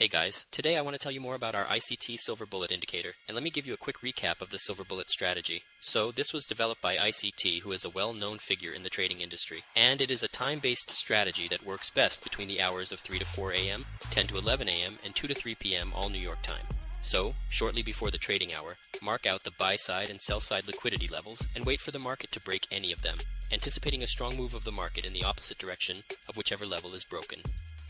Hey guys, today I want to tell you more about our ICT Silver Bullet Indicator, and let me give you a quick recap of the Silver Bullet strategy. So, this was developed by ICT, who is a well-known figure in the trading industry, and it is a time-based strategy that works best between the hours of 3 to 4 a.m., 10 to 11 a.m., and 2 to 3 p.m. all New York time. So, shortly before the trading hour, mark out the buy-side and sell-side liquidity levels and wait for the market to break any of them, anticipating a strong move of the market in the opposite direction of whichever level is broken.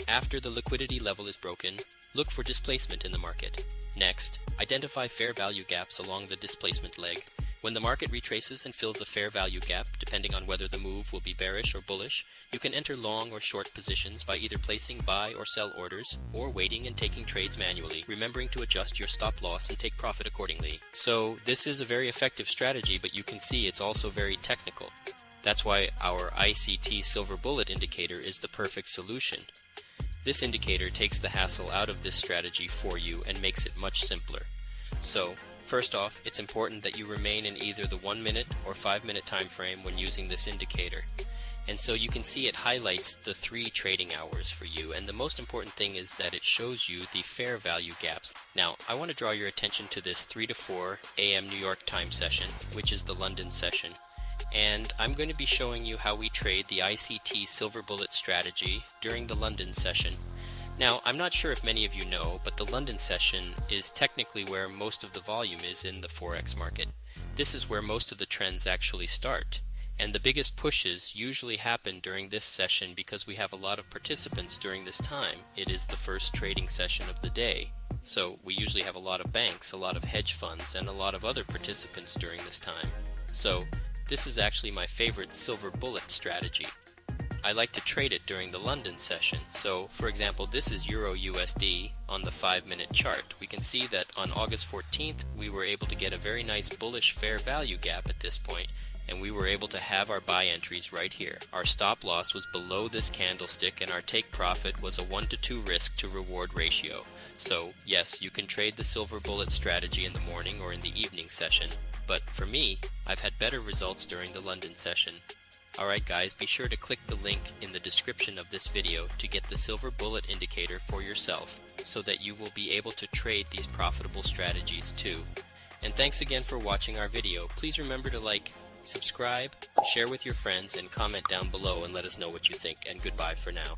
After the liquidity level is broken, look for displacement in the market. Next, identify fair value gaps along the displacement leg. When the market retraces and fills a fair value gap, depending on whether the move will be bearish or bullish, you can enter long or short positions by either placing buy or sell orders, or waiting and taking trades manually, remembering to adjust your stop loss and take profit accordingly. So, this is a very effective strategy, but you can see it's also very technical. That's why our ICT Silver Bullet Indicator is the perfect solution. This indicator takes the hassle out of this strategy for you and makes it much simpler. So, first off, it's important that you remain in either the 1 minute or 5 minute time frame when using this indicator. And so you can see it highlights the 3 trading hours for you, and the most important thing is that it shows you the fair value gaps. Now, I want to draw your attention to this 3 to 4 a.m. New York time session, which is the London session. And I'm going to be showing you how we trade the ICT Silver Bullet strategy during the London session. Now, I'm not sure if many of you know, but the London session is technically where most of the volume is in the Forex market. This is where most of the trends actually start. And the biggest pushes usually happen during this session because we have a lot of participants during this time. It is the first trading session of the day. So we usually have a lot of banks, a lot of hedge funds, and a lot of other participants during this time. So, this is actually my favorite silver bullet strategy. I like to trade it during the London session. So, for example, this is Euro USD on the 5-minute chart. We can see that on August 14th, we were able to get a very nice bullish fair value gap at this point, and we were able to have our buy entries right here. Our stop loss was below this candlestick, and our take profit was a 1-to-2 risk to reward ratio. So, yes, you can trade the silver bullet strategy in the morning or in the evening session. But for me, I've had better results during the London session. Alright guys, be sure to click the link in the description of this video to get the Silver Bullet Indicator for yourself, so that you will be able to trade these profitable strategies too. And thanks again for watching our video. Please remember to like, subscribe, share with your friends, and comment down below and let us know what you think. And goodbye for now.